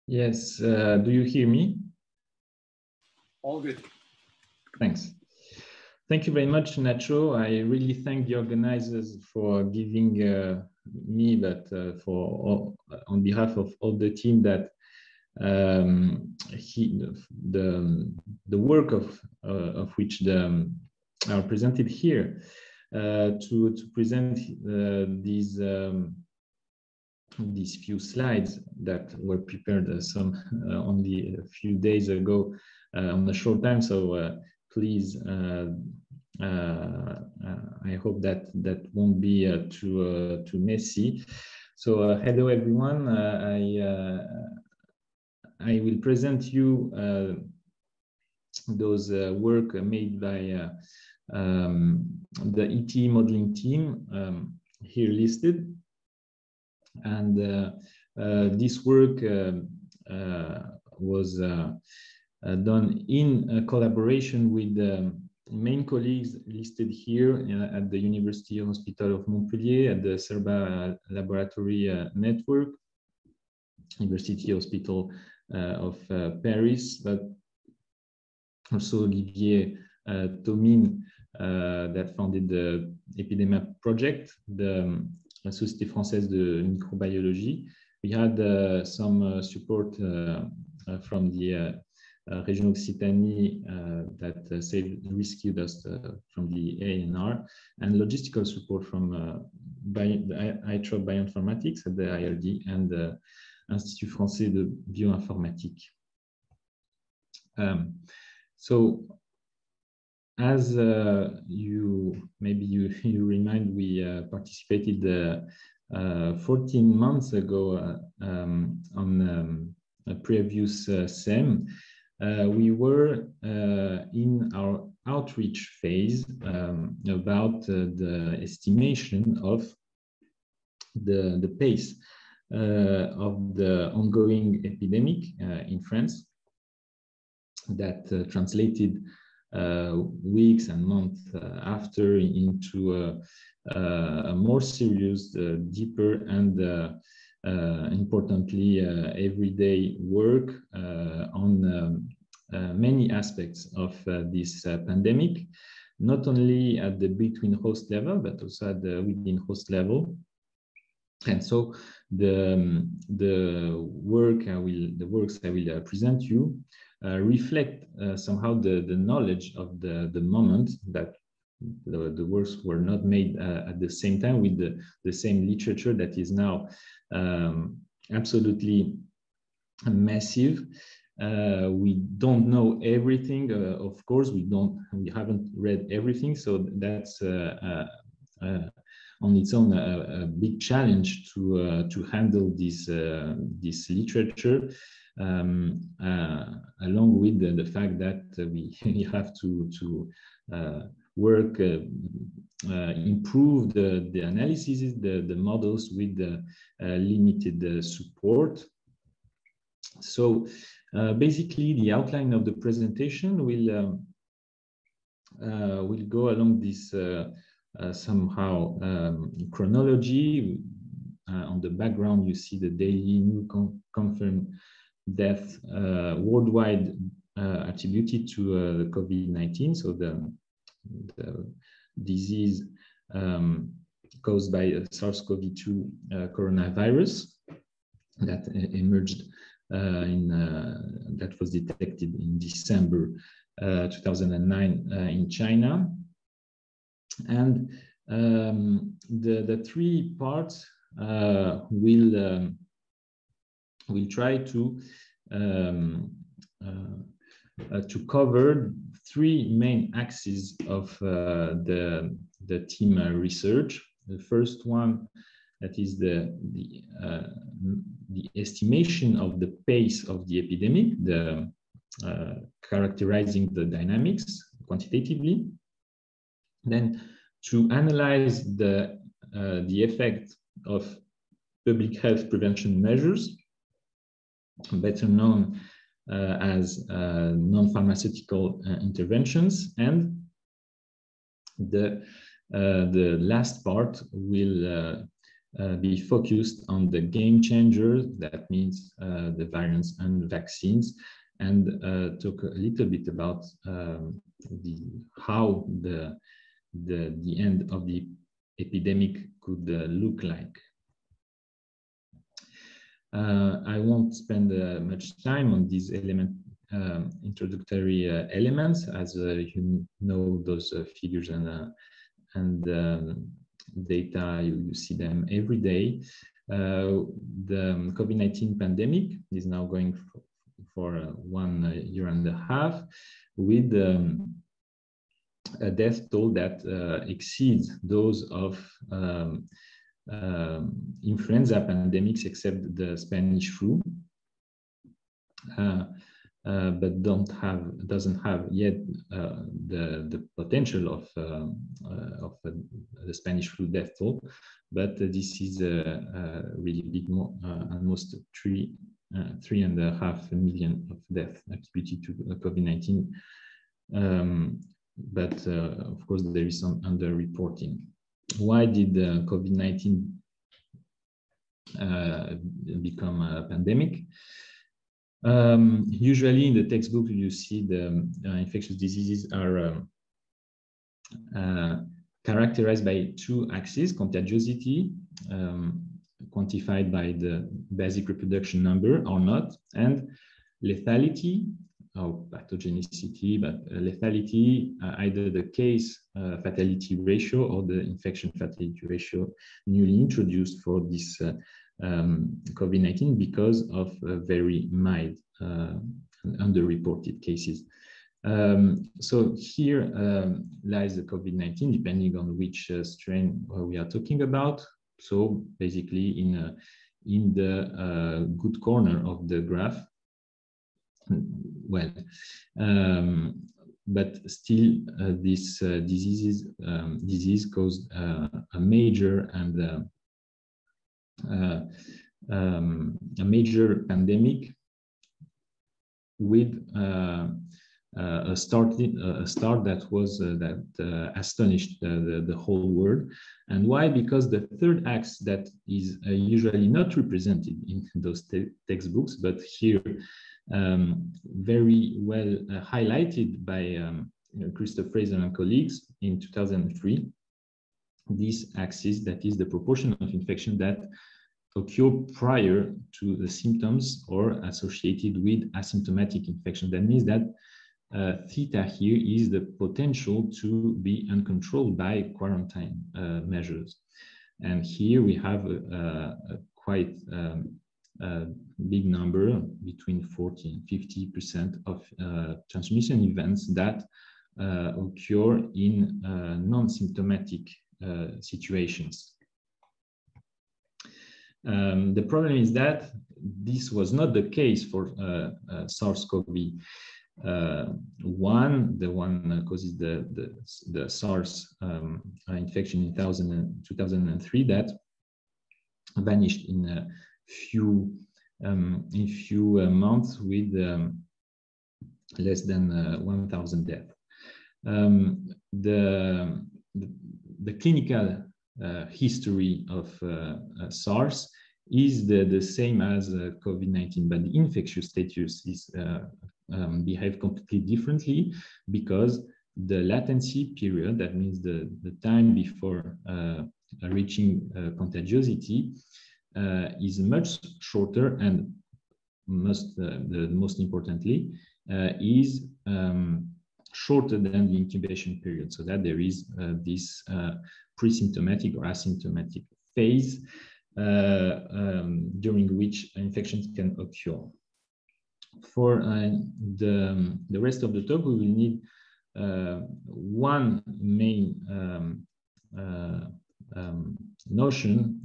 Yes, do you hear me? All good. Thanks. Thank you very much, Nacho. I really thank the organizers for giving me, but on behalf of all the team, that the work of which are presented here to present these few slides that were prepared only a few days ago on a short time. So please, I hope that won't be too messy. So hello everyone. I will present you those work made by the ET modeling team here listed. And this work was done in collaboration with the main colleagues listed here at the University Hospital of Montpellier, at the CERBA Laboratory Network, University Hospital of Paris, but also Olivier Thomine that founded the Epidemia Project, the Société Française de Microbiologie. We had some support from the Région Occitanie that rescued us from the ANR, and logistical support from ITROP Bioinformatics at the IRD and the Institut Français de Bioinformatique. So, as you remind, we participated 14 months ago on a previous SEM. We were in our outreach phase about the estimation of the pace of the ongoing epidemic in France that translated weeks and months after into a more serious, deeper, and importantly, everyday work on many aspects of this pandemic, not only at the between host level, but also at the within host level. And so the works I will present you reflect somehow the knowledge of the moment, that the works were not made at the same time with the same literature that is now absolutely massive. We don't know everything, of course. We haven't read everything, so that's on its own a big challenge to handle this literature, along with the fact that we have to work, improve the analysis, the models with the limited support. So basically, the outline of the presentation will go along this somehow chronology. On the background, you see the daily new confirmed death worldwide attributed to the COVID-19, so the disease caused by SARS-CoV-2 coronavirus that emerged that was detected in December 2009 in China. And the three parts will try to cover three main axes of the team research. The first one, that is the estimation of the pace of the epidemic, characterizing the dynamics quantitatively. Then to analyze the effect of public health prevention measures, better known as non-pharmaceutical interventions, and the last part will be focused on the game changers, that means the variants and vaccines, and talk a little bit about how the end of the epidemic could look like. I won't spend much time on these introductory elements, as you know those figures and data, you see them every day. The COVID-19 pandemic is now going for 1 year and a half, with a death toll that exceeds those of influenza pandemics, except the Spanish flu, but doesn't have yet the potential of the Spanish flu death toll. But this is really big, almost 3.5 million of deaths attributed to COVID-19. But of course, there is some underreporting. Why did COVID-19 become a pandemic? Usually in the textbook, you see the infectious diseases are characterized by two axes: contagiosity, quantified by the basic reproduction number or not, and lethality, or pathogenicity, but lethality, either the case fatality ratio or the infection fatality ratio newly introduced for this COVID-19 because of very mild underreported cases. So here lies the COVID-19, depending on which strain we are talking about. So basically in the good corner of the graph, well, but still this disease caused a major and a major pandemic with a start that was that astonished the whole world. And why? Because the third axe that is usually not represented in those textbooks, but here very well highlighted by Christophe Fraser and colleagues in 2003, this axis, that is the proportion of infection that occur prior to the symptoms or associated with asymptomatic infection. That means that theta here is the potential to be uncontrolled by quarantine measures. And here we have a quite big number, between 40 and 50% of transmission events that occur in non-symptomatic situations. The problem is that this was not the case for SARS-CoV-1, the one that causes the SARS infection in 2003 that vanished in a few months with less than 1,000 deaths. The clinical history of SARS is the same as COVID-19, but the infectious status is behave completely differently, because the latency period, that means the time before reaching contagiosity, is much shorter, and most importantly is shorter than the incubation period, so that there is this pre-symptomatic or asymptomatic phase during which infections can occur. For the rest of the talk, we will need one main notion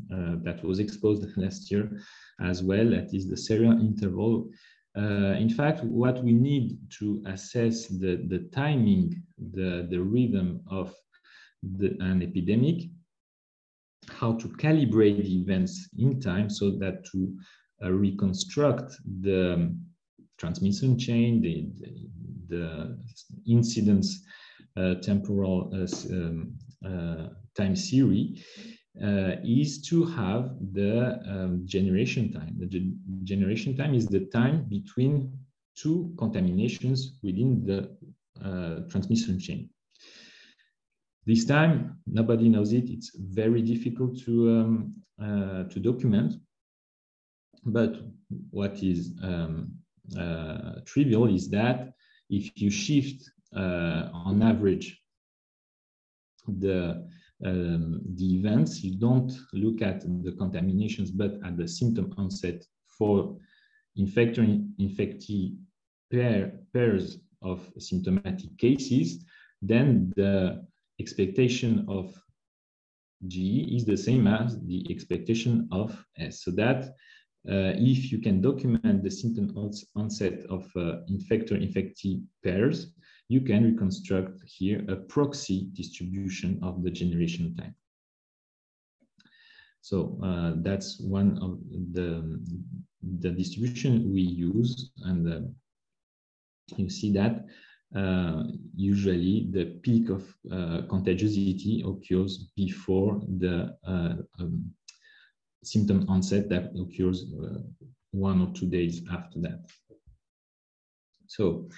that was exposed last year as well, that is the serial interval. In fact, what we need to assess the timing, the rhythm of an epidemic, how to calibrate the events in time so that to reconstruct the transmission chain, the incidence temporal time series, is to have the generation time. The generation time is the time between two contaminations within the transmission chain. This time, nobody knows it. It's very difficult to document. But what is trivial is that if you shift on average the events, you don't look at the contaminations, but at the symptom onset for infector-infectee pairs of symptomatic cases, then the expectation of G is the same as the expectation of S. So that if you can document the symptom onset of infector-infectee pairs, you can reconstruct here a proxy distribution of the generation time. So that's one of the distribution we use, and you see that usually the peak of contagiosity occurs before the symptom onset that occurs 1 or 2 days after that. So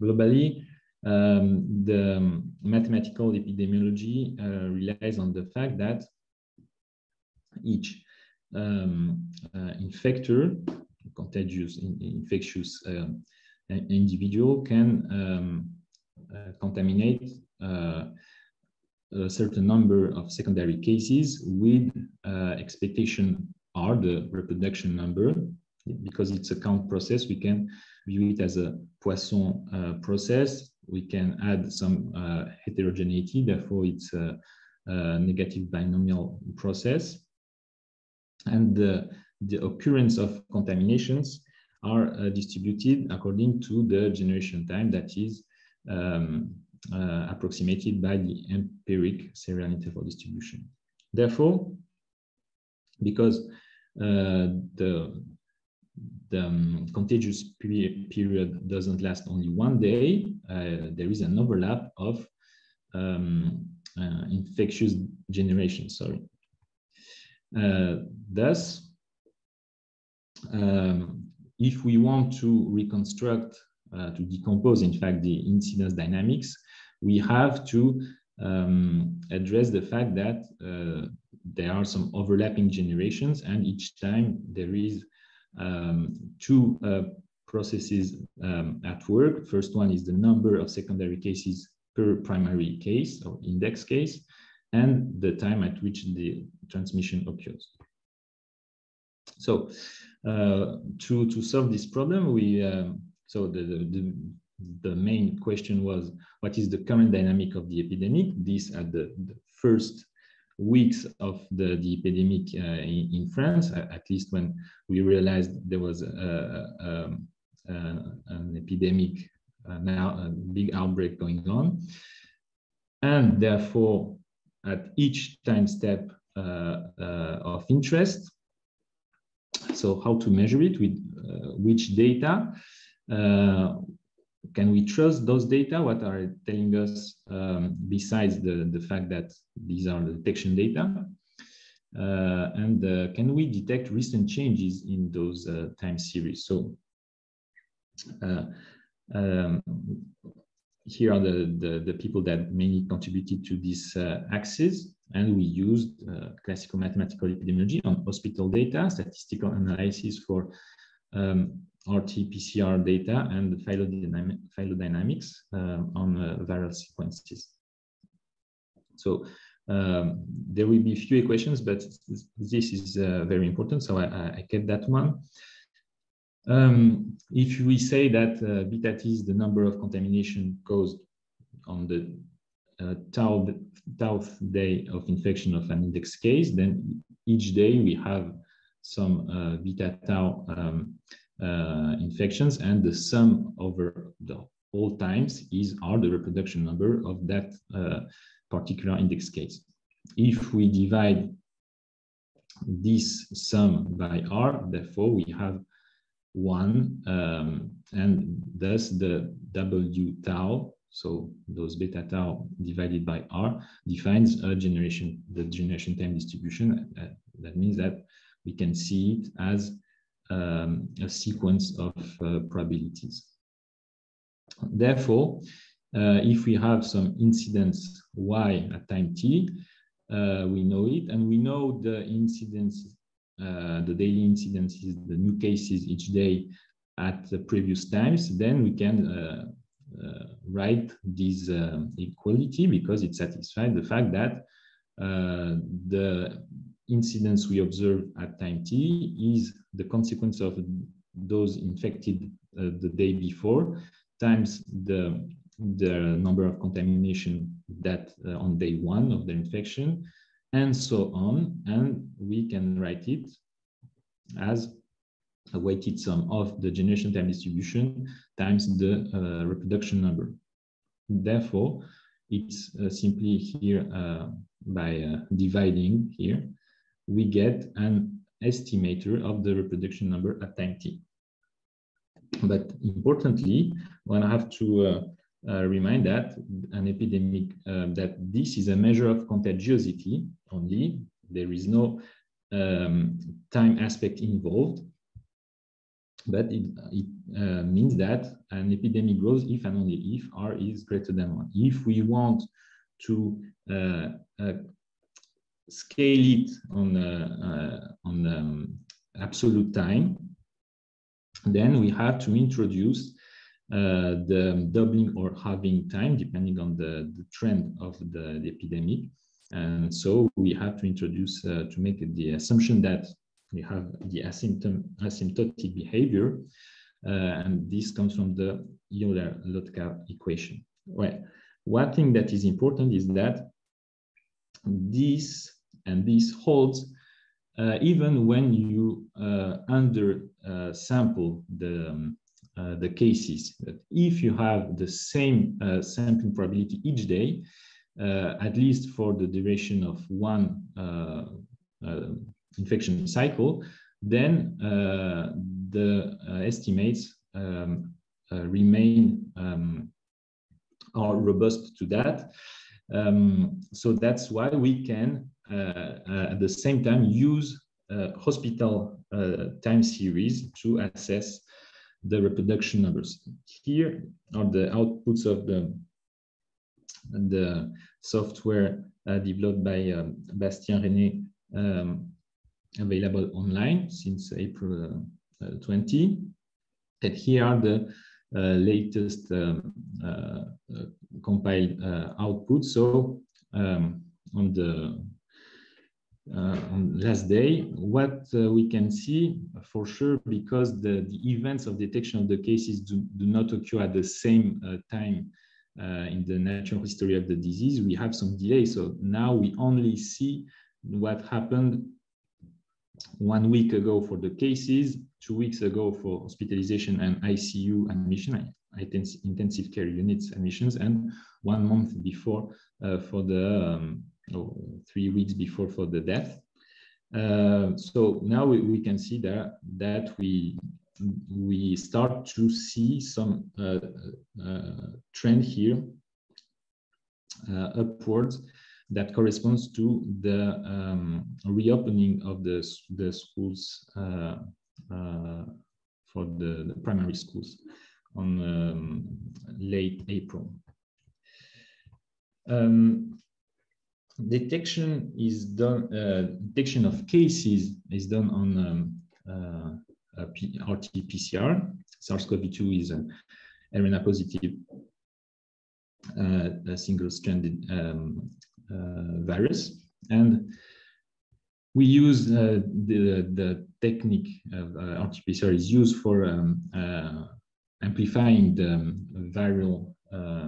globally, the mathematical epidemiology relies on the fact that each contagious infectious individual can contaminate a certain number of secondary cases with expectation R, the reproduction number. Because it's a count process, we can view it as a Poisson process. We can add some heterogeneity, therefore it's a negative binomial process. And the occurrence of contaminations are distributed according to the generation time that is approximated by the empiric serial interval distribution. Therefore, because the contagious period doesn't last only 1 day, there is an overlap of infectious generation, sorry. Thus, if we want to reconstruct, to decompose, in fact, the incidence dynamics, we have to address the fact that there are some overlapping generations, and each time there is two processes at work. First one is the number of secondary cases per primary case or index case, and the time at which the transmission occurs. So to solve this problem, we so the main question was, what is the current dynamic of the epidemic? This at the first weeks of the epidemic in France, at least when we realized there was an epidemic, now a big outbreak going on. And therefore, at each time step of interest, so how to measure it, with which data, can we trust those data? What are telling us besides the fact that these are the detection data? And can we detect recent changes in those time series? So here are the people that mainly contributed to this axis, and we used classical mathematical epidemiology on hospital data, statistical analysis for RT-PCR data, and phylogeodynamics on viral sequences. So there will be few equations, but this is very important, so I kept that one. If we say that beta t is the number of contamination caused on the thousandth day of infection of an index case, then each day we have some beta tau infections, and the sum over the whole times is R, the reproduction number of that particular index case. If we divide this sum by R, therefore we have 1, and thus the W tau so those beta tau divided by R defines the generation time distribution. That means that we can see it as a sequence of probabilities. Therefore, if we have some incidence y at time t, we know it, and we know the incidence, the daily incidences, the new cases each day at the previous times, then we can write this equality, because it satisfies the fact that the incidence we observe at time t is the consequence of those infected the day before times the number of contamination that on day one of the infection, and so on. And we can write it as a weighted sum of the generation time distribution times the reproduction number. Therefore, it's simply here by dividing here, we get an estimator of the reproduction number at time t. But importantly, one have to remind that an epidemic, that this is a measure of contagiosity only. There is no time aspect involved, but it means that an epidemic grows if and only if R is greater than 1. If we want to scale it on absolute time, then we have to introduce the doubling or halving time, depending on the trend of the epidemic. And so we have to introduce, to make the assumption that we have the asymptotic behavior, and this comes from the Euler-Lotka equation. Well, one thing that is important is that this holds even when you under sample the cases. If you have the same sampling probability each day, at least for the duration of one infection cycle, then the estimates remain are robust to that. So that's why we can at the same time use hospital time series to assess the reproduction numbers. Here are the outputs of the software developed by Bastien René, available online since April 20. And here are the latest compiled outputs. So on last day, what we can see for sure, because the events of detection of the cases do not occur at the same time in the natural history of the disease, we have some delay. So now we only see what happened 1 week ago for the cases, 2 weeks ago for hospitalization and ICU admission, intensive care units admissions, and 1 month before for the 3 weeks before for the death. So now we can see that we start to see some trend here upwards that corresponds to the reopening of the schools for the primary schools on late April. Detection is done. Detection of cases is done on RT-PCR. SARS-CoV-2 is an RNA positive single-stranded virus, and we use the technique of RT-PCR is used for amplifying the viral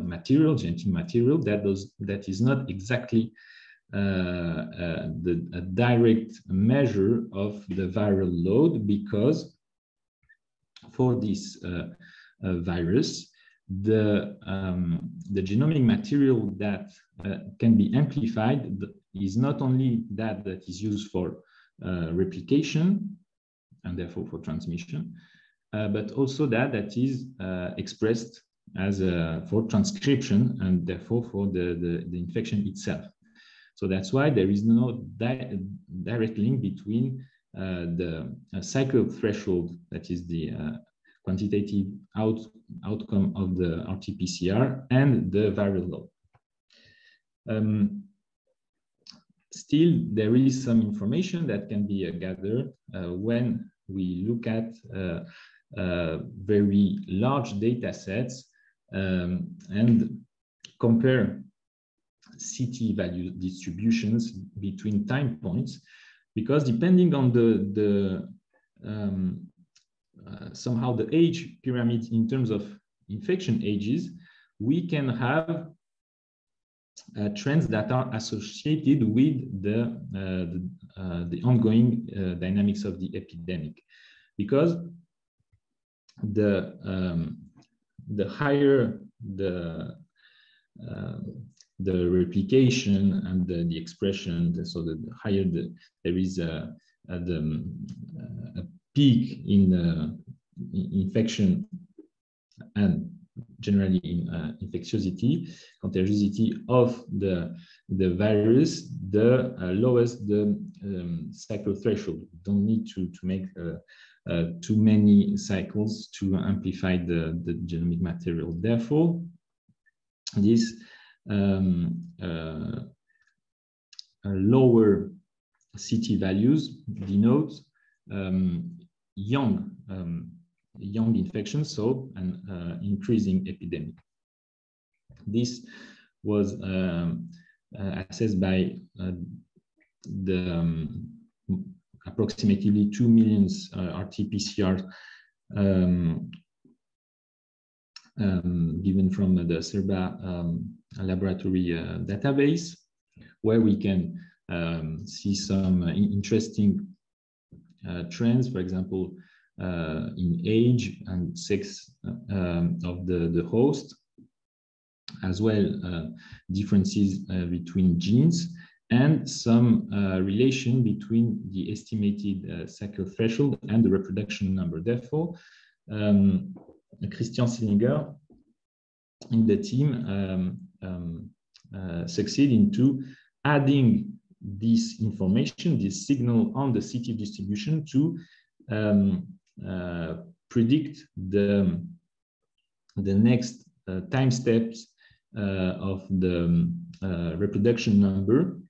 material, genetic material that is not exactly a direct measure of the viral load, because for this virus, the genomic material that can be amplified is not only that is used for replication and therefore for transmission, but also that is expressed as for transcription and therefore for the infection itself. So that's why there is no direct link between the cycle threshold, that is the quantitative outcome of the RT-PCR, and the viral load. Still, there is some information that can be gathered when we look at very large data sets and compare CT value distributions between time points, because depending on somehow the age pyramid in terms of infection ages, we can have trends that are associated with the ongoing dynamics of the epidemic, because the higher the replication and the expression, so the higher there is a peak in infection and generally in infectiosity, contagiosity of the virus, the lowest the cycle threshold. You don't need to make too many cycles to amplify the genomic material. Therefore, this lower CT values denote young infections, so an increasing epidemic. This was assessed by the approximately 2 million RT-PCR given from the CERBA laboratory database, where we can see some interesting trends, for example, in age and sex of the host, as well differences between genes, and some relation between the estimated cycle threshold and the reproduction number. Therefore, Christian Sillinger in the team succeed into adding this information, this signal on the CT distribution to predict the next time steps of the reproduction number,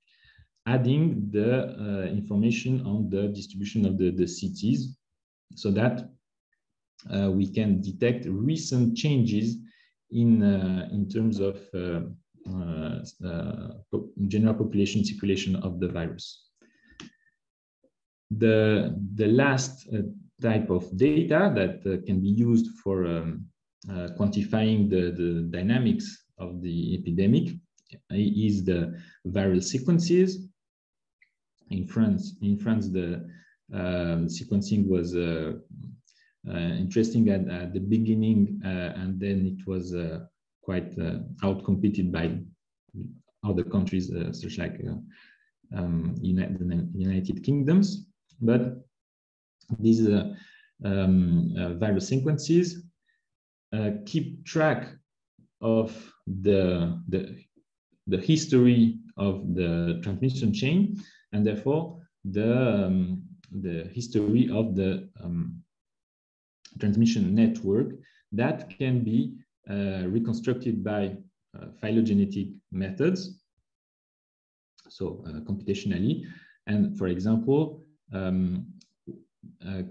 adding the information on the distribution of the CTs, so that we can detect recent changes in terms of general population circulation of the virus. The last type of data that can be used for quantifying the dynamics of the epidemic is the viral sequences. In France, the sequencing was interesting at the beginning, and then it was quite outcompeted by other countries, such like United Kingdoms. But these viral sequences keep track of the history of the transmission chain, and therefore the history of the transmission network that can be reconstructed by phylogenetic methods, so computationally, and for example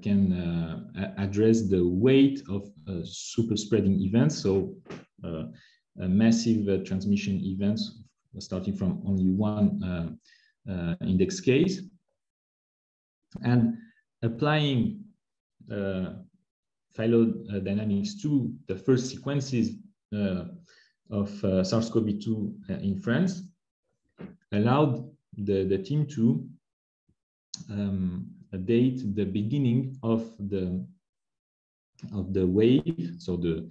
can address the weight of super spreading events, so massive transmission events starting from only one index case, and applying phylodynamics to the first sequences of SARS-CoV-2 in France allowed the team to date the beginning of the wave, so the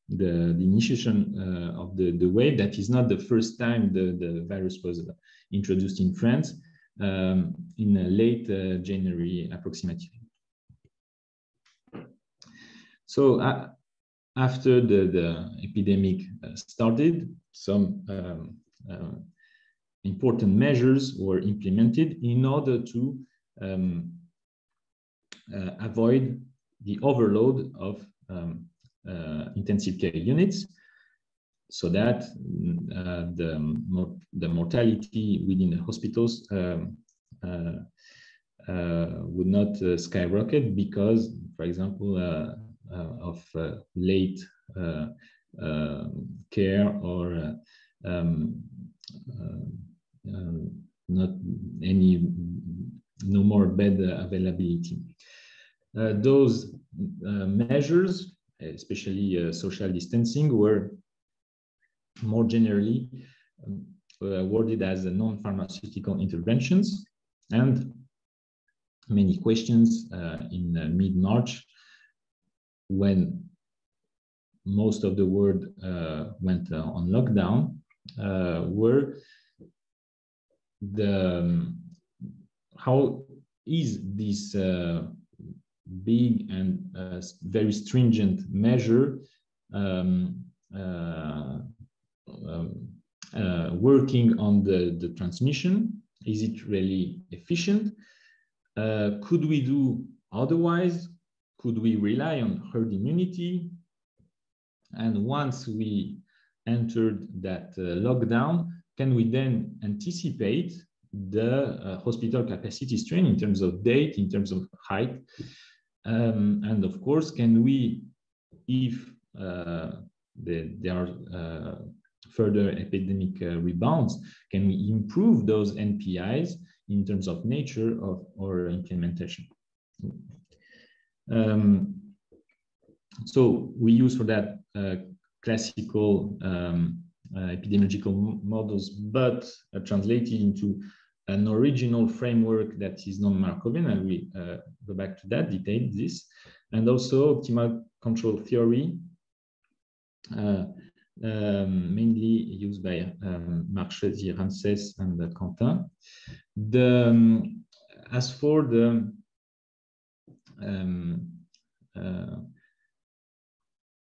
initiation of the wave. That is not the first time the virus was introduced in France, in late January approximately. So after the epidemic started, some important measures were implemented in order to avoid the overload of intensive care units, so that the mortality within the hospitals would not skyrocket because, for example, of late care or no more bed availability. Those measures, especially social distancing, were more generally worded as non-pharmaceutical interventions, and many questions in mid-March, when most of the world went on lockdown, were how is this big and very stringent measure working on the transmission? Is it really efficient? Could we do otherwise? Could we rely on herd immunity? And once we entered that lockdown, can we then anticipate the hospital capacity strain in terms of date, in terms of height? And of course, can we, if there are further epidemic rebounds, can we improve those NPIs in terms of nature of or implementation? So we use for that classical epidemiological models, but translated into an original framework that is non-Markovian, and we go back to that, detail this, and also optimal control theory, mainly used by Marc Choisy, Ramses, and Quentin. As for the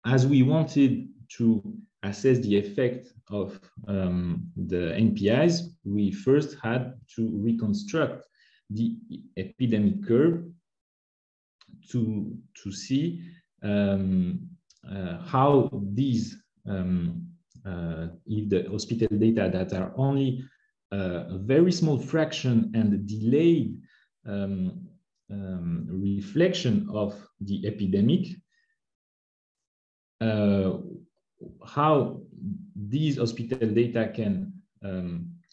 as we wanted to assess the effect of the NPIs, we first had to reconstruct the epidemic curve to see how these, if the hospital data that are only a very small fraction and delayed reflection of the epidemic, how these hospital data can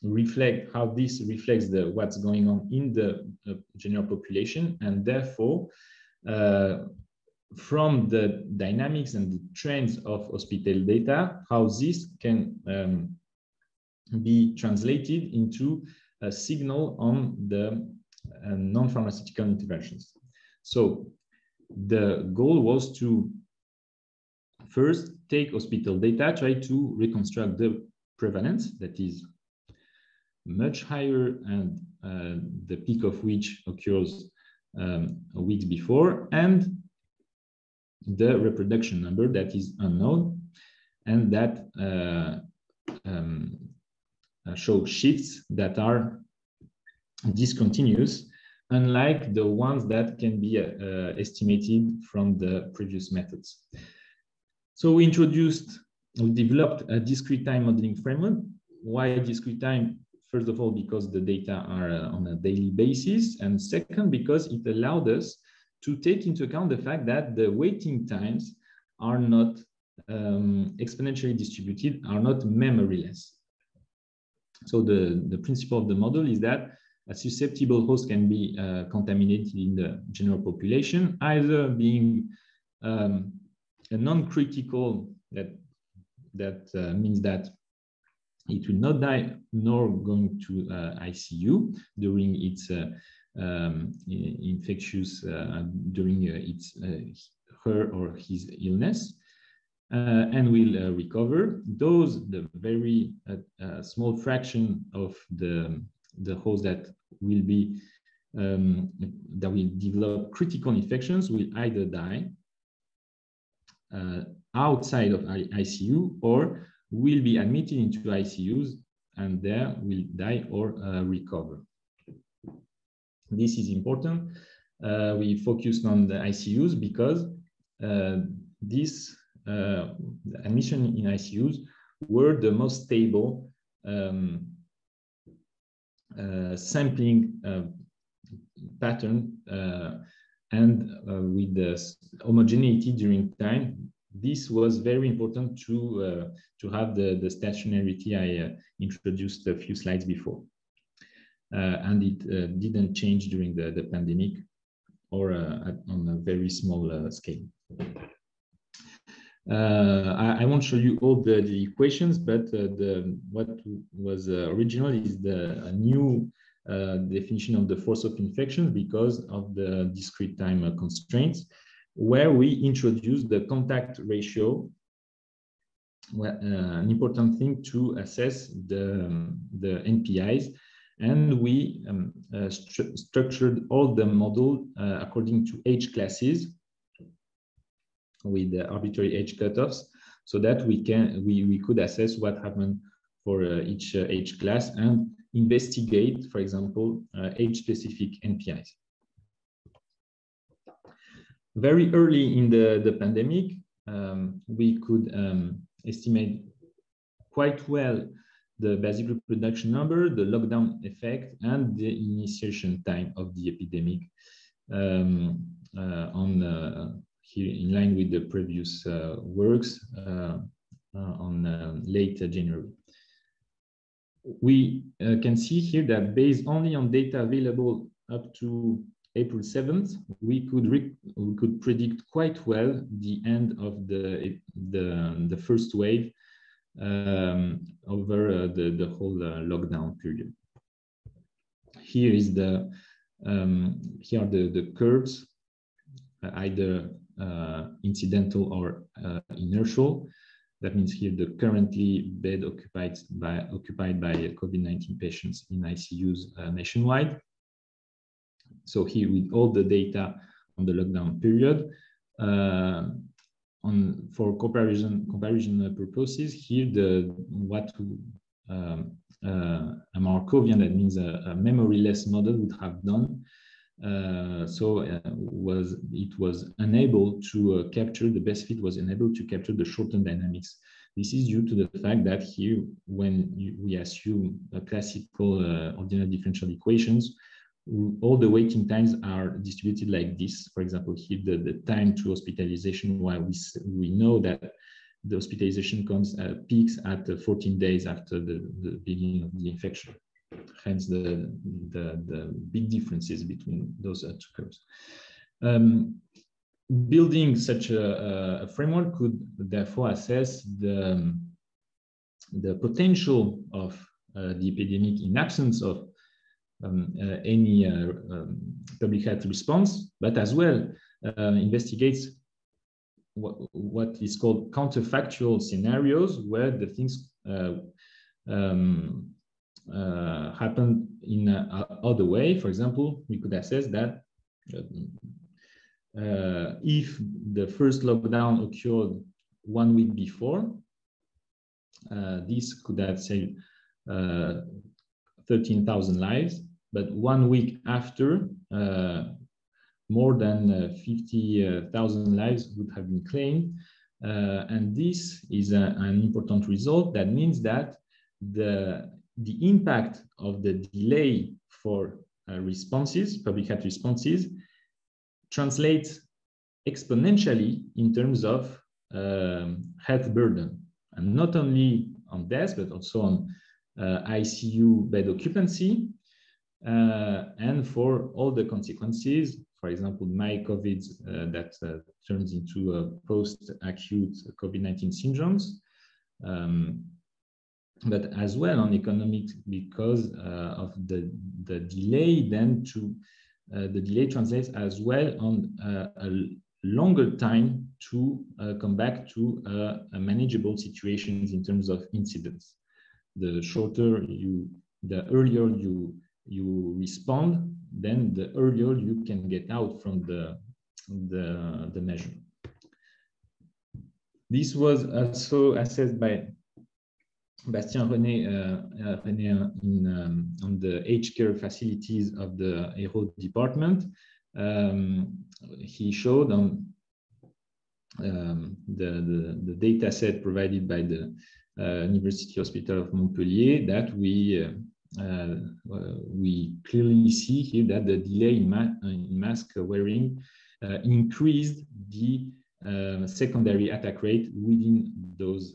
reflect, how this reflects what's going on in the general population, and therefore from the dynamics and the trends of hospital data, how this can be translated into a signal on the non-pharmaceutical interventions. So the goal was to first take hospital data, try to reconstruct the prevalence that is much higher, and the peak of which occurs weeks before, and the reproduction number that is unknown, and that show shifts that are discontinuous, unlike the ones that can be estimated from the previous methods. So we developed a discrete time modeling framework. Why discrete time? First of all, because the data are on a daily basis, and second, because it allowed us to take into account the fact that the waiting times are not exponentially distributed, are not memoryless. So the principle of the model is that a susceptible host can be contaminated in the general population, either being a non-critical, that means that it will not die, nor going to ICU during its infectious, during her or his illness, and will recover. The very small fraction of the hosts that will be that will develop critical infections will either die outside of ICU or will be admitted into ICUs and there will die or recover. This is important. We focused on the ICUs because this admission in ICUs were the most stable sampling pattern and with the homogeneity during time. This was very important to have the stationarity I introduced a few slides before. And it didn't change during the pandemic or on a very small scale. I won't show you all the equations, but what was original is the new definition of the force of infection because of the discrete time constraints, where we introduced the contact ratio, an important thing to assess the NPIs. And we structured all the model according to age classes with the arbitrary age cutoffs, so that we could assess what happened for each age class and investigate, for example, age-specific NPIs. Very early in the pandemic, we could estimate quite well the basic reproduction number, the lockdown effect, and the initiation time of the epidemic here in line with the previous works on late January. We can see here that based only on data available up to April 7th, we could predict quite well the end of the first wave over the whole lockdown period. Here is here are the curves, either incidental or inertial. That means here the currently bed occupied by COVID-19 patients in ICUs nationwide. So here with all the data on the lockdown period. For comparison purposes, here what a Markovian, that means a memory-less model, would have done. It was unable to capture, the best fit was unable to capture the short-term dynamics. This is due to the fact that here, when we assume a classical ordinary differential equations, all the waiting times are distributed like this. For example, here the time to hospitalization, while we know that the hospitalization peaks at 14 days after the beginning of the infection. Hence the big differences between those two curves. Building such a framework could therefore assess the potential of the epidemic in absence of any public health response, but as well investigates what is called counterfactual scenarios, where the things happen in other way. For example, we could assess that if the first lockdown occurred 1 week before, this could have saved 13,000 lives, but 1 week after, more than 50,000 lives would have been claimed. And this is an important result. That means that the impact of the delay for responses, public health responses, translates exponentially in terms of health burden, and not only on deaths, but also on ICU bed occupancy, and for all the consequences, for example, MyCovid that turns into post-acute COVID-19 syndromes, but as well on economics, because of the delay. Then the delay translates as well on a longer time to come back to a manageable situations in terms of incidence. The earlier you respond, then the earlier you can get out from the measure. This was also assessed by Bastien René, on the aged care facilities of the Hérault department. He showed on the data set provided by the University Hospital of Montpellier that we clearly see here that the delay in mask wearing increased the secondary attack rate within those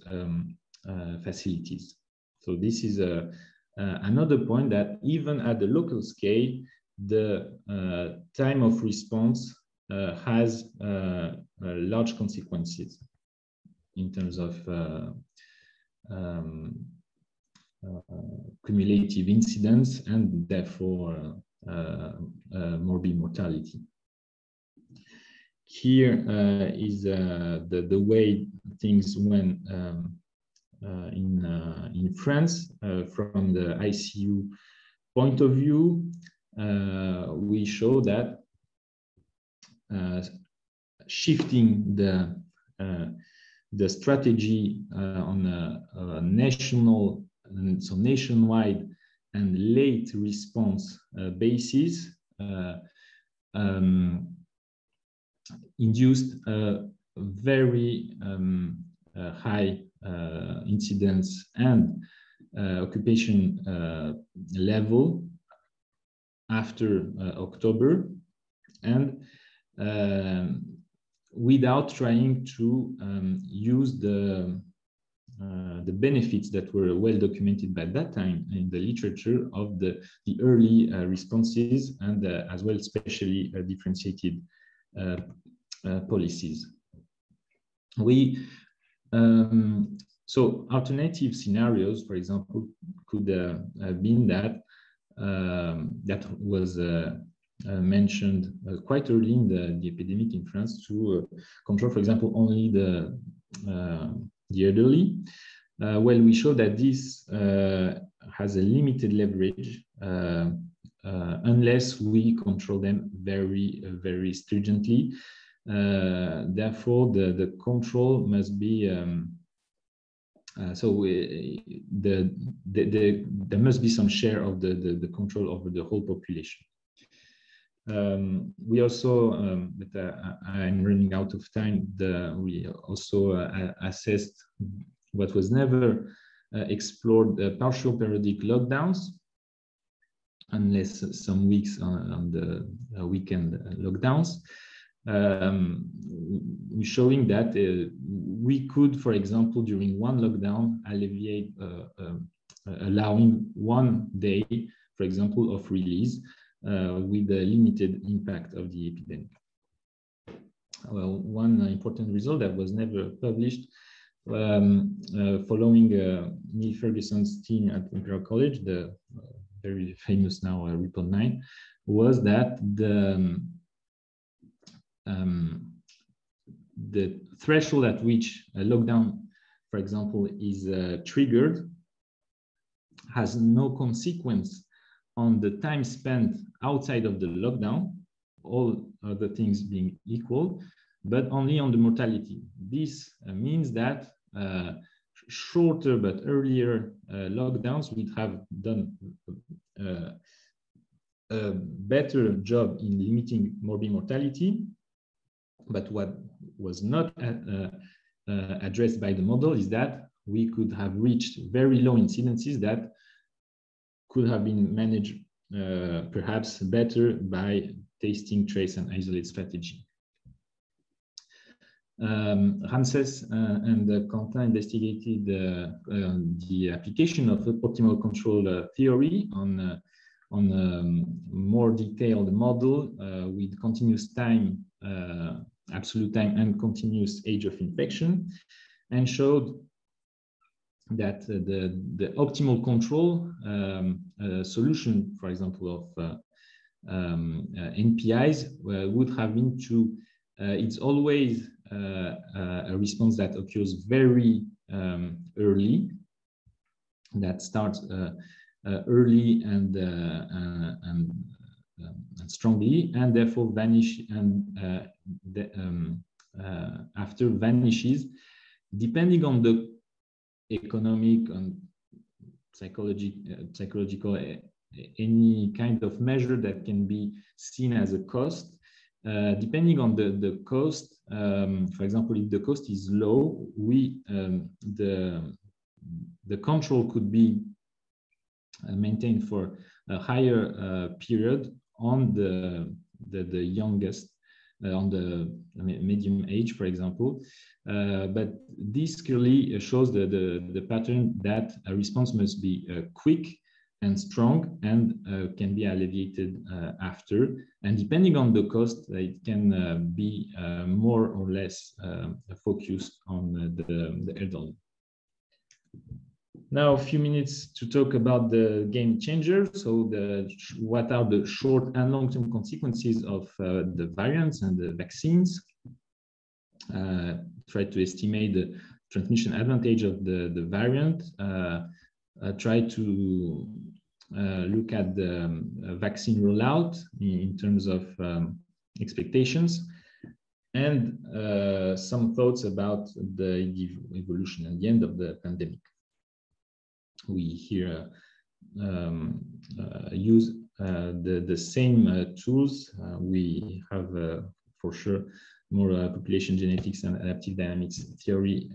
facilities. So this is another point that even at the local scale, the time of response has large consequences in terms of cumulative incidence and therefore morbid mortality. Here is the way things went in France from the ICU point of view. We show that shifting the strategy on a national, so nationwide and late response basis induced a very high incidence and occupation level after October, and without trying to use the benefits that were well documented by that time in the literature of the early responses and as well especially differentiated policies. So alternative scenarios, for example, could have been that that was mentioned quite early in the epidemic in France to control, for example, only the elderly. Well, we show that this has a limited leverage unless we control them very, very stringently. Therefore, the control must be there must be some share of the control over the whole population. We also, but I'm running out of time. We also assessed what was never explored: partial periodic lockdowns, unless some weeks on the weekend lockdowns. Showing that we could, for example, during one lockdown, alleviate, allowing 1 day, for example, of release with a limited impact of the epidemic. Well, one important result that was never published, following Neil Ferguson's team at Imperial College, the very famous now Report 9, was that the threshold at which a lockdown, for example, is triggered has no consequence on the time spent outside of the lockdown, all other things being equal, but only on the mortality. This means that shorter but earlier lockdowns would have done a better job in limiting morbid mortality. But what was not addressed by the model is that we could have reached very low incidences that could have been managed perhaps better by testing, trace, and isolate strategy. Ramses and Quentin investigated the application of the optimal control theory on a more detailed model with continuous time, absolute time, and continuous age of infection, and showed that the optimal control solution, for example, of NPIs would have been to, it's always a response that occurs very early, that starts early and strongly, and therefore vanish, and after vanishes depending on the economic and psychological, any kind of measure that can be seen as a cost, depending on the cost, for example, if the cost is low, the control could be maintained for a higher period on the youngest, on the medium age, for example. But this clearly shows the pattern that a response must be quick and strong and can be alleviated after. And depending on the cost, it can be more or less focused on the elderly. Now, a few minutes to talk about the game changer. So what are the short and long-term consequences of the variants and the vaccines? Try to estimate the transmission advantage of the variant. Try to look at the vaccine rollout in terms of expectations, and some thoughts about the evolution at the end of the pandemic. We here use the same tools. We have for sure more population genetics and adaptive dynamics theory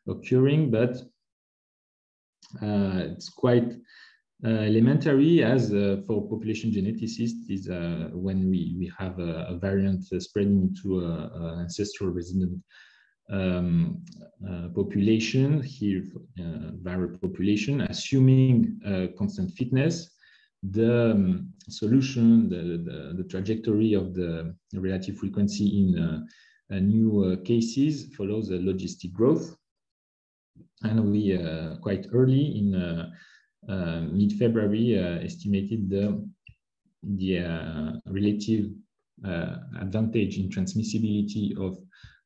occurring, but it's quite elementary, as for population geneticists, is when we have a variant spreading into an ancestral resident population, here viral population, assuming constant fitness, the solution, the trajectory of the relative frequency in new cases follows a logistic growth. And we quite early in mid-February estimated the relative advantage in transmissibility of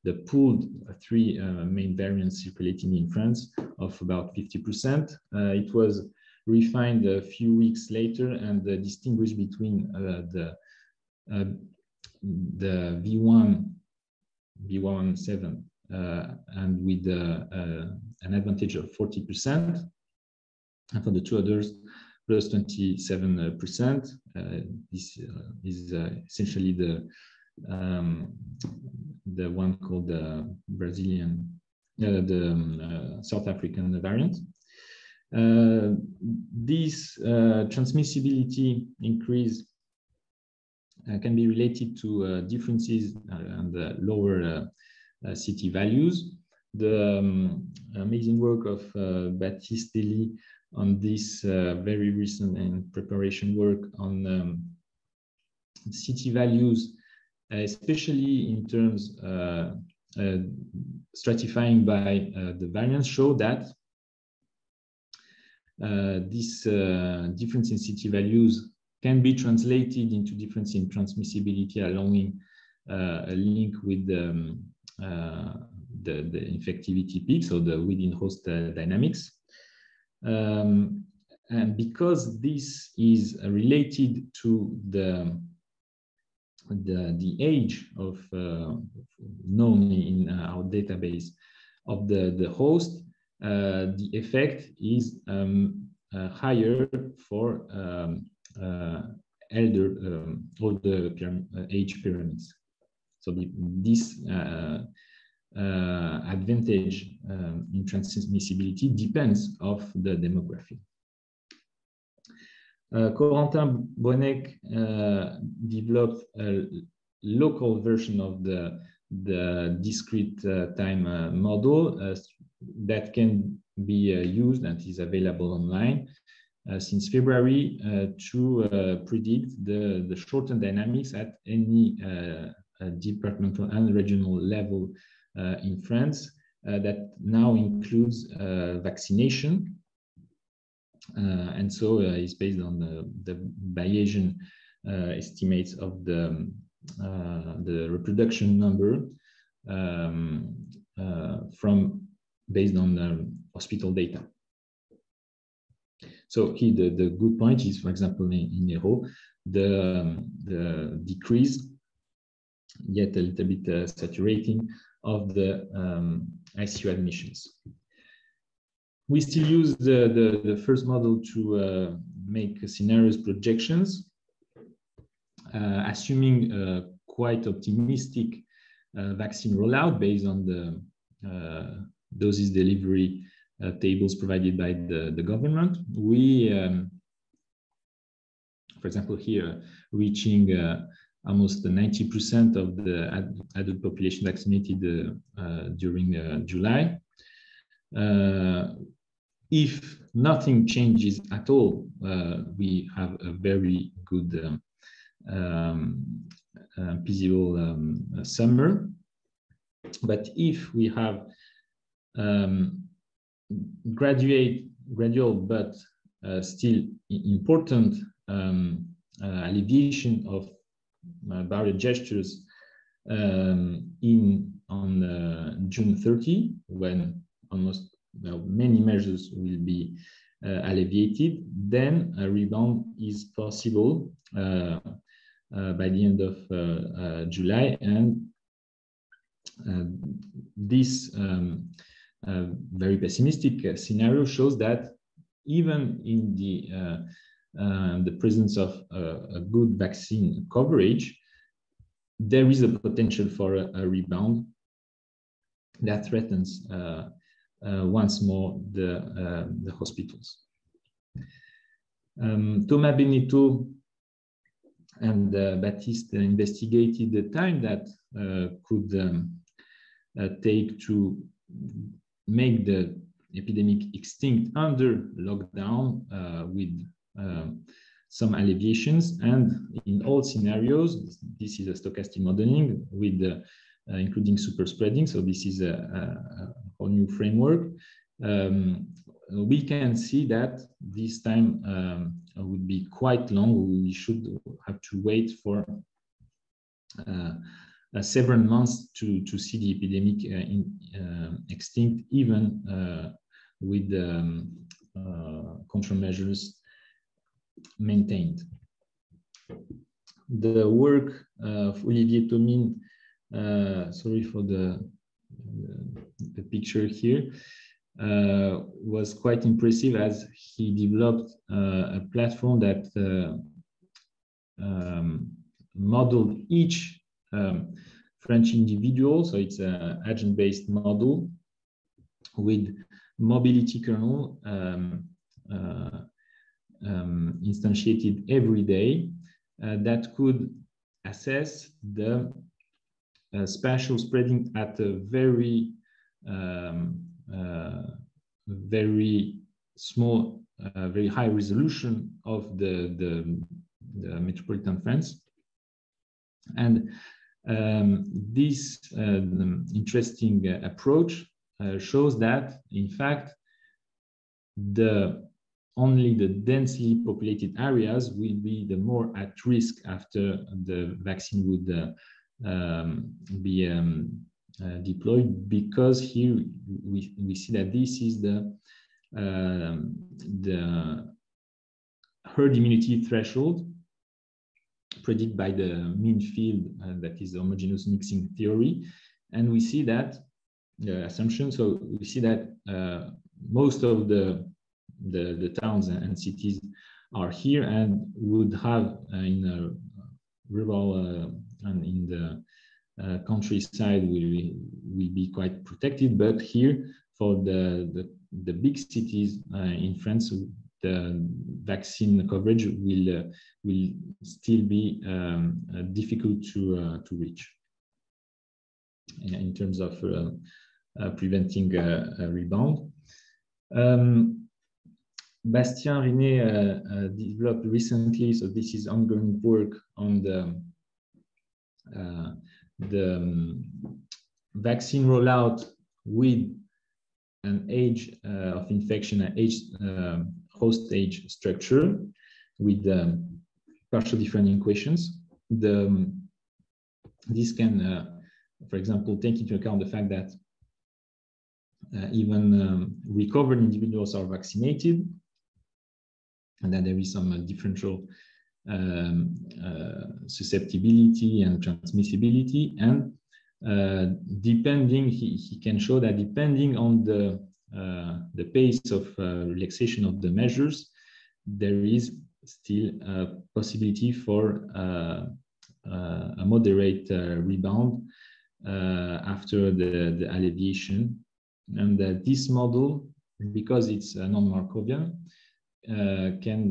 the pooled three main variants circulating in France of about 50%. It was refined a few weeks later and distinguished between the V1.7 and with an advantage of 40%, and for the two others plus 27%. This is essentially the one called the Brazilian, the South African variant. This transmissibility increase can be related to differences and lower CT values. The amazing work of Battistelli on this very recent and preparation work on CT values, especially in terms stratifying by the variants, show that this difference in CT values can be translated into difference in transmissibility, allowing a link with the infectivity peak, so the within host dynamics. And because this is related to the age of known in our database of the host, the effect is higher for older age pyramids. So this advantage in transmissibility depends of the demography. Corentin Boenek developed a local version of the discrete time model that can be used and is available online since February to predict the short-term dynamics at any departmental and regional level in France. That now includes vaccination. And so it's based on the Bayesian estimates of the reproduction number based on hospital data. So here the good point is, for example, in Hérault, the decrease, yet a little bit saturating, of the ICU admissions. We still use the first model to make scenarios projections, assuming quite optimistic vaccine rollout based on the doses delivery tables provided by the government. We, for example, here reaching almost 90% of the adult population vaccinated during July. If nothing changes at all, we have a very good feasible summer. But if we have gradual but still important alleviation of barrier gestures on June 30, when almost many measures will be alleviated, then a rebound is possible by the end of July, and this very pessimistic scenario shows that even in the presence of a good vaccine coverage, there is a potential for a rebound that threatens once more the hospitals. Thomas Beneteau and Baptiste investigated the time that could take to make the epidemic extinct under lockdown with some alleviations, and in all scenarios, this is a stochastic modeling with including super spreading. So this is a whole new framework. We can see that this time would be quite long. We should have to wait for several months to see the epidemic extinct, even with countermeasures maintained. The work of Olivier Thomine, sorry for the picture here, was quite impressive, as he developed a platform that modeled each French individual. So it's an agent-based model with mobility kernel instantiated every day that could assess the spatial spreading at a very very small, very high resolution of the metropolitan France. And this interesting approach shows that, in fact, only the densely populated areas will be the more at risk after the vaccine would be deployed, because here we see that this is the herd immunity threshold predicted by the mean field, that is homogeneous mixing theory. And we see that the assumption, so we see that most of the towns and cities are here and would have in a rural and in the countryside will be quite protected, but here for the big cities in France, the vaccine coverage will still be difficult to reach in terms of preventing a rebound. Bastien René developed recently, so this is ongoing work on the vaccine rollout with an age of infection, an age host age structure with partial different equations. This can, for example, take into account the fact that even recovered individuals are vaccinated, and that there is some differential susceptibility and transmissibility, and depending, he can show that depending on the pace of relaxation of the measures, there is still a possibility for a moderate rebound after the alleviation. And this model, because it's non-Markovian, can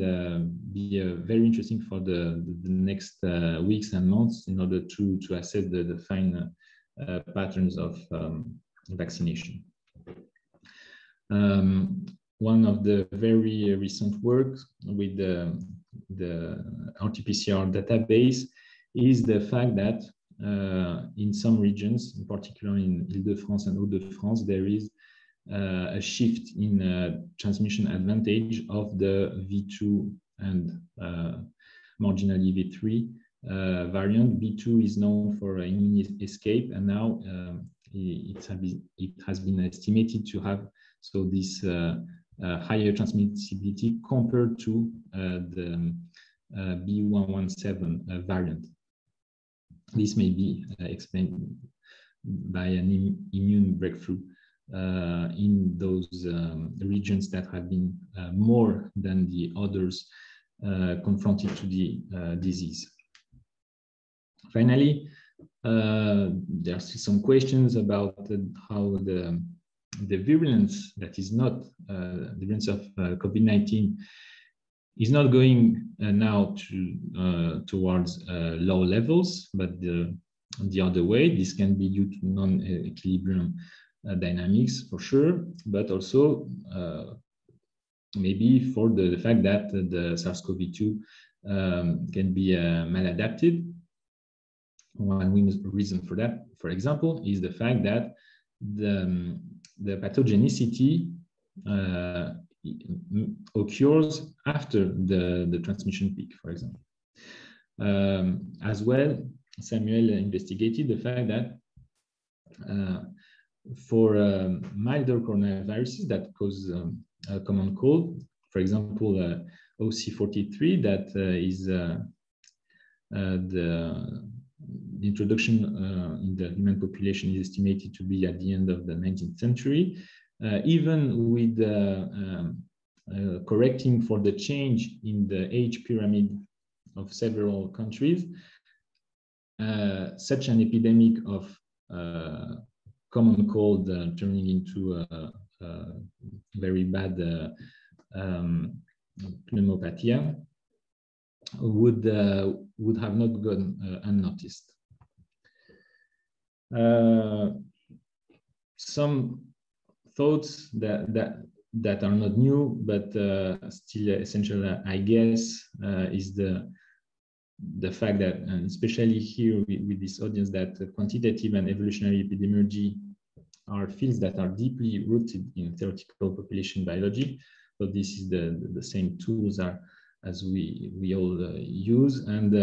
be very interesting for the next weeks and months in order to assess the fine patterns of vaccination. One of the very recent works with the RT-PCR database is the fact that in some regions, in particular in Île-de-France and Hauts-de-France, there is a shift in transmission advantage of the V2 and marginally V3 variant. V2 is known for immune escape, and now it has been estimated to have this higher transmissibility compared to the B117 variant. This may be explained by an immune breakthrough in those regions that have been more than the others confronted to the disease. Finally, there are still some questions about how the virulence that is not the virulence of COVID-19 is not going now towards low levels, but the other way. This can be due to non-equilibrium dynamics for sure, but also maybe for the fact that the SARS-CoV-2 can be maladapted. One reason for that, for example, is the fact that the pathogenicity occurs after the transmission peak, for example. As well, Samuel investigated the fact that for milder coronaviruses that cause a common cold, for example, OC43, that is the introduction in the human population is estimated to be at the end of the 19th century. Even with correcting for the change in the age pyramid of several countries, such an epidemic of common cold turning into a very bad pneumopathia would have not gone unnoticed. Some thoughts that are not new but still essential, I guess, is the fact that, and especially here with this audience, that quantitative and evolutionary epidemiology are fields that are deeply rooted in theoretical population biology. So this is the same tools as we all use, and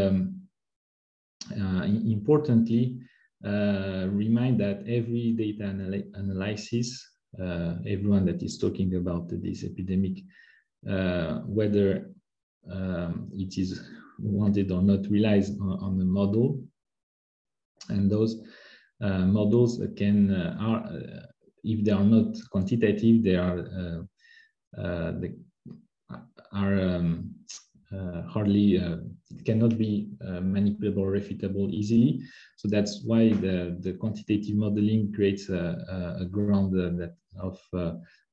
importantly, remind that every data analysis, everyone that is talking about this epidemic, whether it is wanted or not, relies on a model, and those models can if they are not quantitative, they are hardly cannot be manipulable or refutable easily. So that's why the quantitative modeling creates a ground of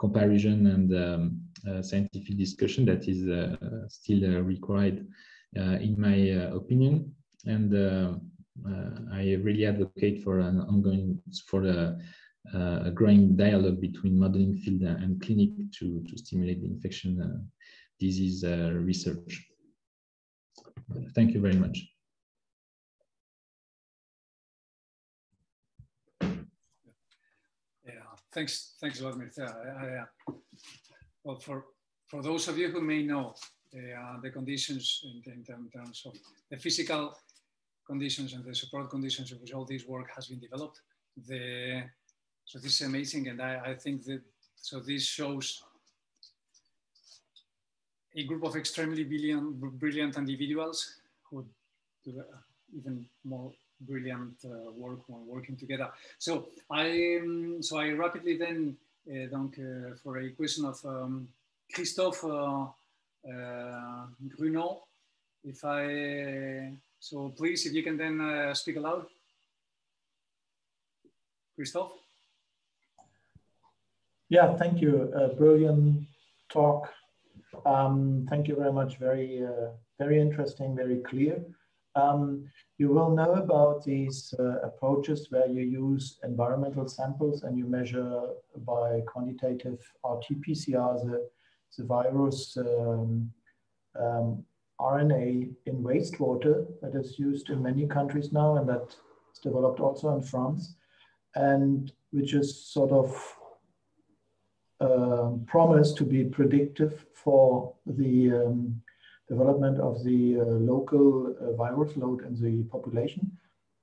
comparison and scientific discussion that is still required, in my opinion. And I really advocate for an ongoing, a growing dialogue between modeling field and clinic to stimulate the infection disease research. Thank you very much. Yeah, thanks a lot, Mircea. Well, for those of you who may know the conditions in terms of the physical conditions and the support conditions in which all this work has been developed, so this is amazing, and I think that this shows a group of extremely brilliant individuals who do even more brilliant work when working together. So I rapidly then, donc, for a question of Christophe Grunon, so please, if you can then speak aloud. Christophe? Yeah, thank you. Brilliant talk. Thank you very much. Very, very interesting, very clear. You will know about these approaches where you use environmental samples and you measure by quantitative RT-PCR the virus RNA in wastewater that is used in many countries now, and that's developed also in France, and which is sort of promised to be predictive for the development of the local virus load in the population.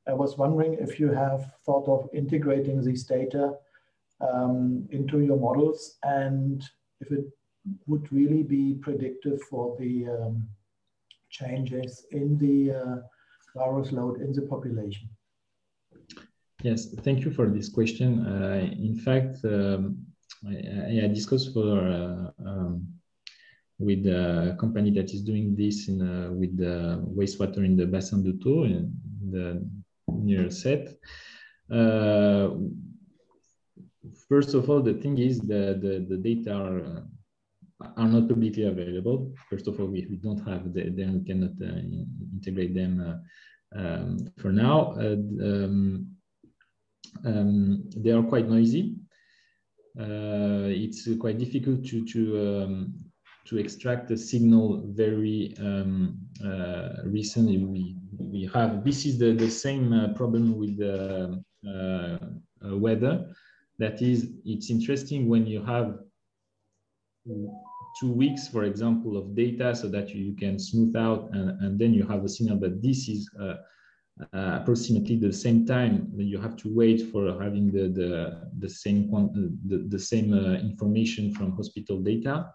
I was wondering if you have thought of integrating these data into your models, and if it would really be predictive for the changes in the virus load in the population. Yes, thank you for this question. In fact, I discussed with a company that is doing this with the wastewater in the Bassin d'Houtot near Sète. First of all, the thing is the data are not publicly available. First of all, we don't have them, we cannot integrate them for now. They are quite noisy. It's quite difficult to extract a signal very recently. We have, this is the same problem with the weather. That is, it's interesting when you have 2 weeks, for example, of data, so that you can smooth out, and then you have a signal that this is approximately the same time that you have to wait for having the same information from hospital data.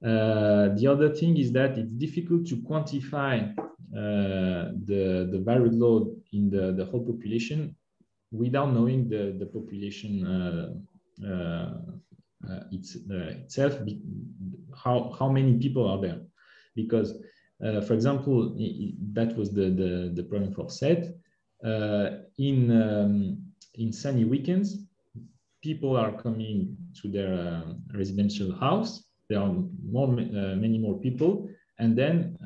The other thing is that it's difficult to quantify the viral load in the whole population without knowing the population itself, how many people are there. Because, for example, that was the problem for Sète. In sunny weekends, people are coming to their residential house. There are many more people, and then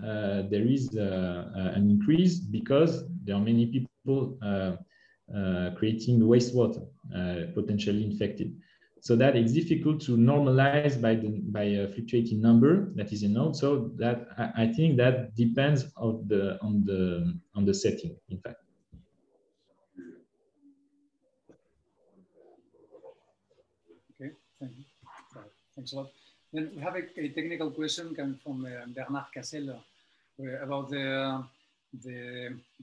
there is an increase because there are many people creating wastewater, potentially infected. So that it's difficult to normalize by a fluctuating number that is a node. So that I think that depends on the setting, in fact. Okay, thank you. Thanks a lot. Then we have a technical question coming from Bernard Cassel about the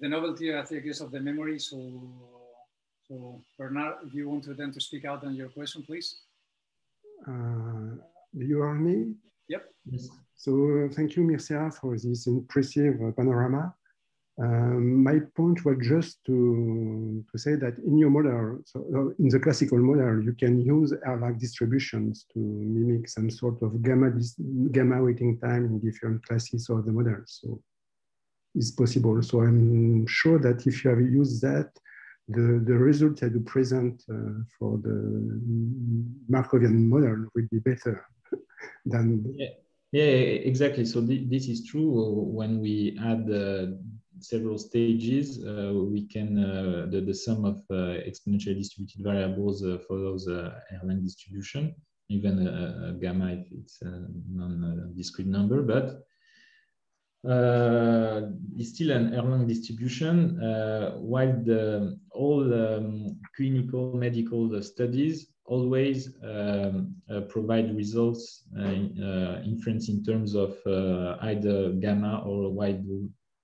novelty, I think, of the memory. So Bernard, if you want to then to speak out on your question, please. Do you hear me? Yep. Yes. So thank you, Mircea, for this impressive panorama. My point was just to say that in your model, so in the classical model, you can use Erlang distributions to mimic some sort of gamma waiting time in different classes of the model. So it's possible. So I'm sure that if you have used that, the result that you present for the Markovian model will be better than. Yeah, exactly. So this is true. When we add several stages, we can the sum of exponentially distributed variables follows Erlang distribution, even gamma if it's a non-discrete number, but it's still an Erlang distribution, while all clinical medical studies always provide results inference in terms of either gamma or wide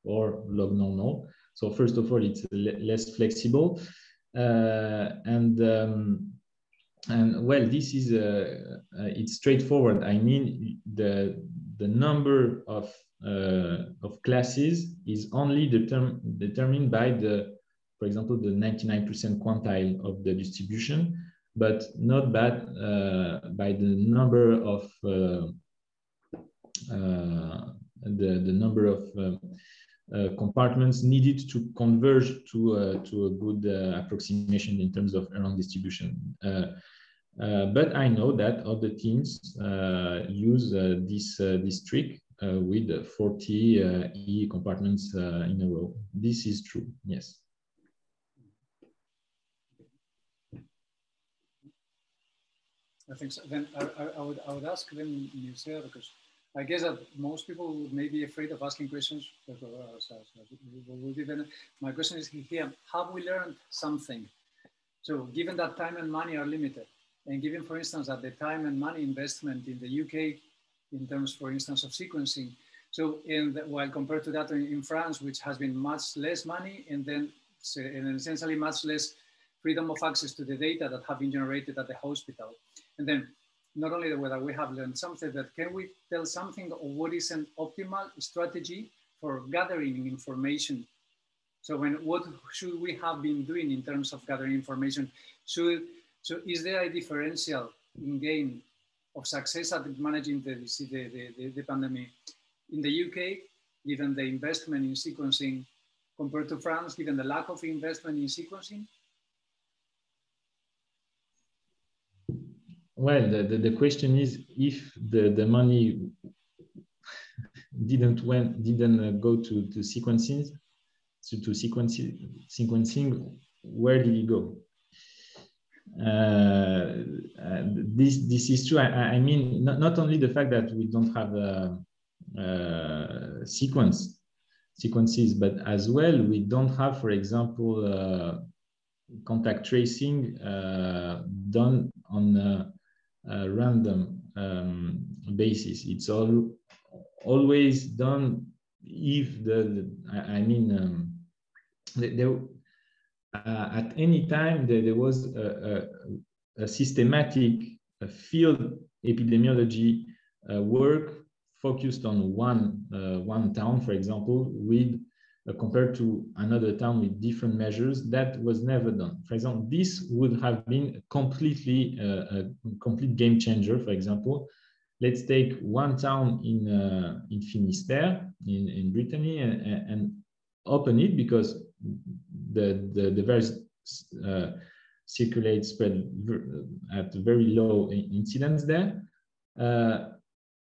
or log normal. So first of all, it's less flexible, and well, this is it's straightforward. I mean, the number of classes is only determined by the for example, the 99% quantile of the distribution, but not bad by the number of compartments needed to converge to a good approximation in terms of error distribution. But I know that other teams use this trick with 40 E compartments in a row. This is true, yes. I think so. Then I would ask them, Mircea, because I guess that most people may be afraid of asking questions. My question is here, have we learned something? So given that time and money are limited, and given, for instance, that the time and money investment in the UK, in terms, for instance, of sequencing, so while compared to that in France, which has been much less money, and then essentially much less freedom of access to the data that have been generated at the hospital. And then not only whether we have learned something, but can we tell something of what is an optimal strategy for gathering information? So what should we have been doing in terms of gathering information? So is there a differential in gain of success at managing the pandemic in the UK, given the investment in sequencing, compared to France, given the lack of investment in sequencing? Well, the question is, if the money didn't go to sequencing, where did it go? This is true. I mean, not only the fact that we don't have sequences, but as well we don't have, for example, contact tracing done on a random basis. It's always done if at any time there was a systematic field epidemiology work focused on one town, for example, with compared to another town with different measures. That was never done. For example, this would have been completely a complete game changer. For example, let's take one town in Finistère in Brittany and open it, because the virus spread at very low incidence there,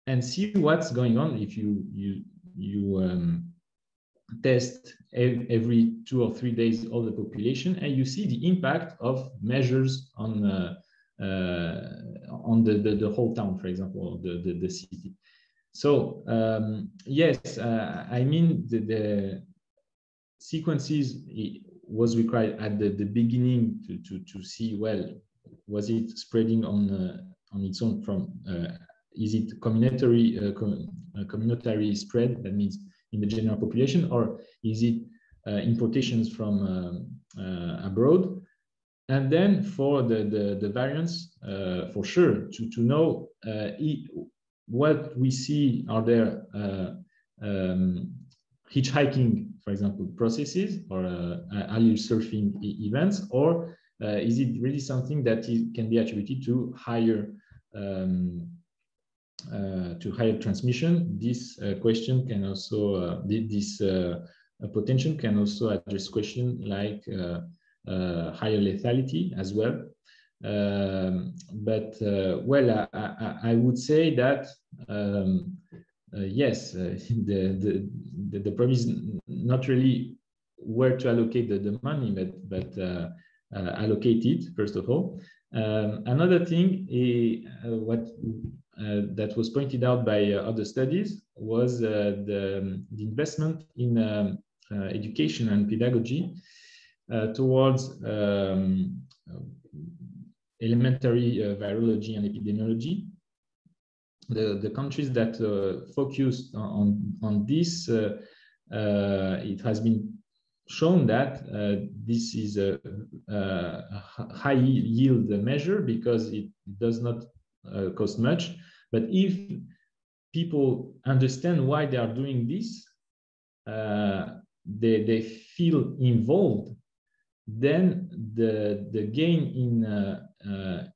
and see what's going on if you test every 2 or 3 days all the population, and you see the impact of measures on the whole town, for example, the city. So yes, I mean the sequences was required at the beginning to see, well, was it spreading on its own from is it communitary spread, that means in the general population, or is it importations from abroad? And then for the variants, for sure, to know what we see, are there hitchhiking, for example, processes, or are you surfing events, or is it really something that can be attributed to higher transmission? This question can also this potential can also address questions like higher lethality as well. But well, I would say that yes, the problem is not really where to allocate the money, but allocate it first of all. Another thing that was pointed out by other studies was the investment in education and pedagogy towards elementary virology and epidemiology. The countries that focused on this, it has been shown that this is a high yield measure because it does not cost much. But if people understand why they are doing this, they feel involved then the gain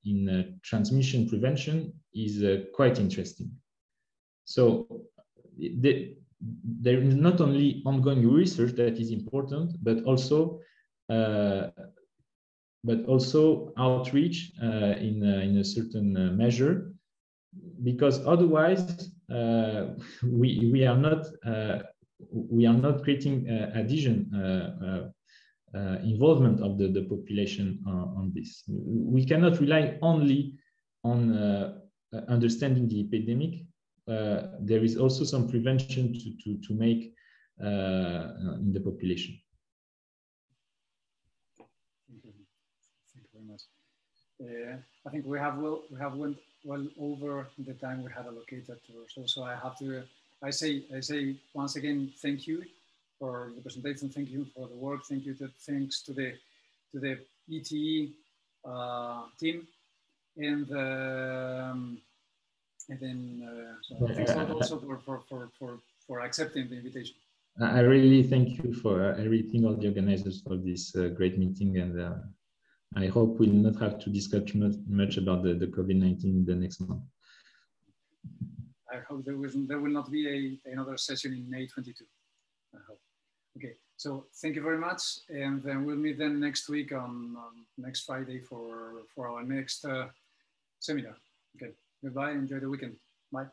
in transmission prevention is quite interesting. So there is not only ongoing research that is important, but also outreach in a certain measure, because otherwise we are not creating adhesion involvement of the population on this. We cannot rely only on understanding the epidemic. There is also some prevention to make in the population. Thank you very much. I think we have went well over the time we had allocated to ourselves. So I say once again, thank you for the presentation. Thank you for the work. Thanks to the ETE team, and then thanks also for accepting the invitation. I really thank you for everything, all the organizers, for this great meeting, and I hope we'll not have to discuss much about the COVID-19 in the next month. I hope there will not be another session in May 22. I hope. Okay, so thank you very much, and then we'll meet then next week on next Friday for our next seminar. Okay, goodbye. Enjoy the weekend. Bye.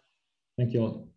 Thank you all.